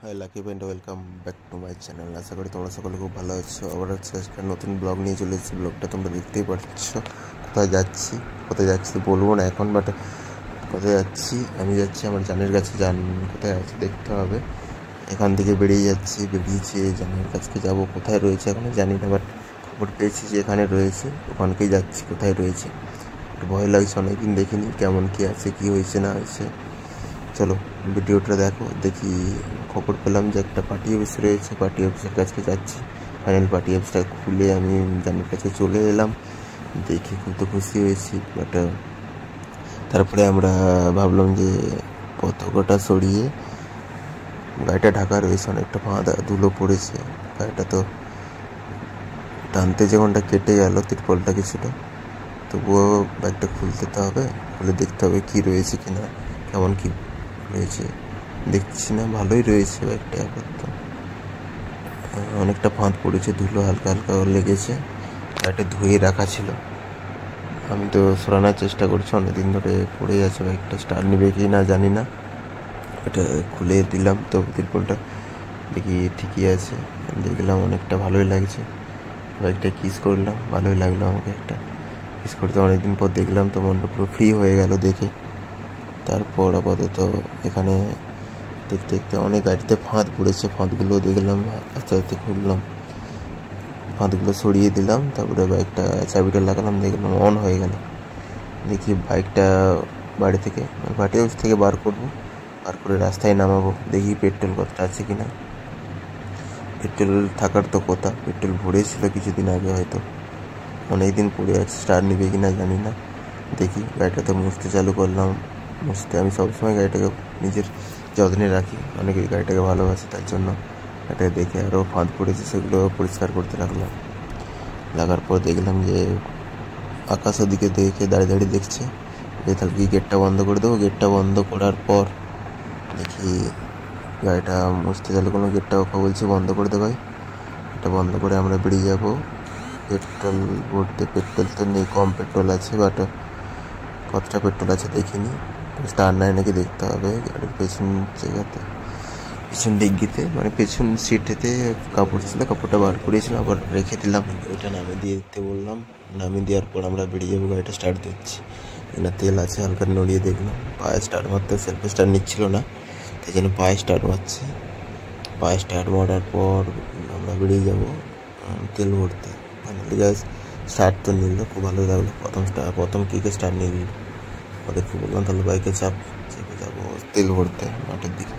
High lucky friend, welcome back to my channel. আশা করি তোমরা সকলে খুব ভালো আছো। আবার হচ্ছে আজকে নতুন ব্লগ নিয়ে চলে এসেছি। ব্লগটা তোমরা দেখতেই পাচ্ছ। কোথায় যাচ্ছি বলবো না এখন, বাট কোথায় যাচ্ছি আমি যাচ্ছি আমার জানের কাছে। জান কোথায় আছে দেখতে হবে। এখান থেকে বেরিয়েছি জানের কাছকে যাব। কোথায় রয়েছে এখনও জানি না, বাট খবর পেয়েছি যে এখানে রয়েছে, ওখানকেই যাচ্ছি। কোথায় রয়েছে একটু ভয় লাগছে, অনেকদিন দেখিনি কেমন কী আছে, কী হয়েছে না হয়েছে। চলো ভিডিওটা দেখো। দেখি খবর পেলাম যে একটা পার্টি অফিস রয়েছে, পার্টি অফিসের কাছে যাচ্ছি। ফাইনাল পার্টি অফিসটা খুলে আমি জানের কাছে চলে এলাম। দেখে খুব তো খুশি হয়েছি, বাট তারপরে আমরা ভাবলাম যে পতাকাটা সরিয়ে গাড়িটা ঢাকা রয়েছে, অনেকটা ধুলো পড়েছে গাড়িটা, তো টানতে যে ঘন্টা কেটে গেল তিরপলটা কিছুটা, তবুও বাইকটা খুলতে তো হবে, খুলে দেখতে হবে কী রয়েছে কিনা, কেমন কী রয়েছে। দেখছি না, ভালোই রয়েছে বাইকটা। আপাতত অনেকটা ফাঁদ পড়েছে, ধুলো হালকা হালকা লেগেছে। গাড়িটা ধুয়ে রাখা ছিল, আমি তো সরানোর চেষ্টা করছি, অনেকদিন ধরে পড়ে যাচ্ছে বাইকটা। স্টার্ট নেবে কি না জানি না। এটা খুলে দিলাম তো তিরপলটা, দেখি ঠিকই আছে। দেখলাম অনেকটা ভালোই লাগছে। বাইকটা কিস করলাম, ভালোই লাগলো আমাকে। একটা কিস করতে অনেকদিন পর দেখলাম, তো মনটা পুরো ফ্রি হয়ে গেল দেখে। তারপর আপাতত এখানে দেখতে দেখতে অনেক গাড়িতে ফাঁদ পড়েছে, ফাঁদগুলো দেখলাম, আস্তে আস্তে খুললাম, ফাঁদগুলো সরিয়ে দিলাম। তারপরে বাইকটা চাবিটা লাগালাম, দেখলাম অন হয়ে গেল। দেখি বাইকটা বাড়ি থেকে পার্টি হাউস থেকে বার করবো, বার করে রাস্তায় নামাবো। দেখি পেট্রোল কতটা আছে কিনা। পেট্রোল থাকার তো কথা, পেট্রোল ভরেছিল কিছুদিন আগে, হয়তো অনেকদিন পড়ে আছে। স্টার্ট নেবে কিনা জানি না। দেখি গাড়িটা তো মুছতে চালু করলাম। আমি সবসময় গাড়িটাকে নিজের যত্নে রাখি, অনেকে গাড়িটাকে ভালোবাসে, তার জন্য গাড়িটাকে দেখে আরও ফাঁদ পড়েছে সেগুলো পরিষ্কার করতে রাখলাম। লাগার পর দেখলাম যে আকাশের দিকে দেখে দাঁড়িয়ে দেখছে যে তাহলে কি গেটটা বন্ধ করে দেবো। গেটটা বন্ধ করার পর দেখি গাড়িটা মুছতে চালু কোনো গেটটা ওকে বলছে বন্ধ করে দে ভাই। এটা বন্ধ করে আমরা বেরিয়ে যাবো পেট্রোল ভরতে। পেট্রোল তো নেই, কম পেট্রোল আছে, বাট কতটা পেট্রোল আছে দেখিনি। স্টার নাই নাকি দেখতে হবে। গাড়ির পেছন জায়গাতে, পেছন ডিগ্গিতে, মানে পেছন সিটেতে কাপড় ছিল, কাপড়টা বার করেছিলাম, আবার রেখে দিলাম। ওইটা নামিয়ে দিয়ে দিতে বললাম। নামিয়ে দেওয়ার পর আমরা বেরিয়ে যাবো। গাড়িটা স্টার্ট দিচ্ছি না, তেল আছে, হালকা নড়িয়ে দেখলাম। পায়ে স্টার্ট মারতে সেলফে স্টার্ট নিচ্ছিল না, তাই জন্য পায়ে স্টার্ট মারছে। পায়ে স্টার্ট মারার পর আমরা বেরিয়ে যাবো তেল ভরতে। ফাইনালি গাইস স্টার্ট তো নিল, খুব ভালো লাগলো। প্রথম কিকে স্টার্ট নিল। ওদেরকে বললাম তাহলে বাইকে চেপে যাবো তেল ভরতে মাঠের দিকে।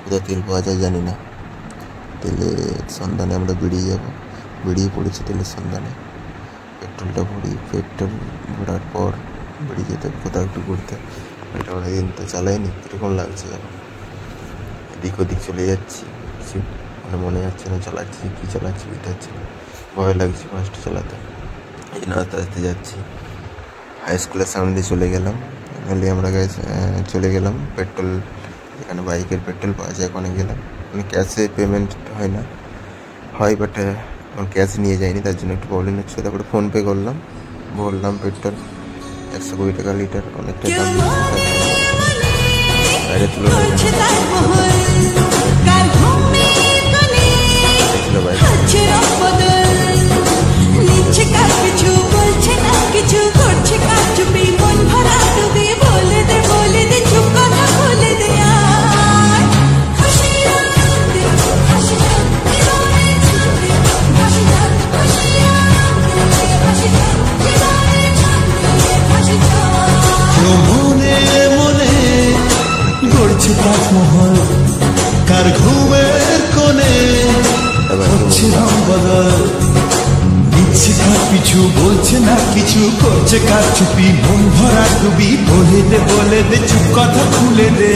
কোথায় তেল পাওয়া যায় জানি না। তেলের সন্ধানে আমরা বেরিয়ে পড়েছি তেলের সন্ধানে। পেট্রোলটা ভরি, পেট্রোল ভরার পর বেরিয়ে যেতে কোথাও একটু ঘুরতে। এটা অনেকদিন তো চালাইনি, এরকম লাগছে যেন এদিক ওদিক চলে যাচ্ছি, কিছু মানে মনে যাচ্ছে না চালাচ্ছি কি চালাচ্ছি, বুঝতে পারছি না, ভয় লাগছে ফার্স্টে চালাতে। এই জন্য আস্তে আস্তে যাচ্ছি। হাই স্কুলের সামনে দিয়ে চলে গেলাম। আমরা চলে গেলাম পেট্রোল, এখানে বাইকের পেট্রোল পাওয়া যায়, ওখানে গেলাম। মানে ক্যাশে পেমেন্ট হয় না, হয় বাট ক্যাশ নিয়ে যায়নি, তার জন্য একটু প্রবলেম হচ্ছে। তারপরে ফোনপে করলাম, ভরলাম পেট্রোল 120 টাকা লিটার, অনেকটা দাম বাইরের তুলনায় তাজমহল কার ঘুমের কোণে হচ্ছে রং বদল, দিচ্ছে কার পিছু, বলছে না কিছু, করছে কার চুপি, মন ভরা ডুবি, বলে দে চুপ কথা খুলে দে।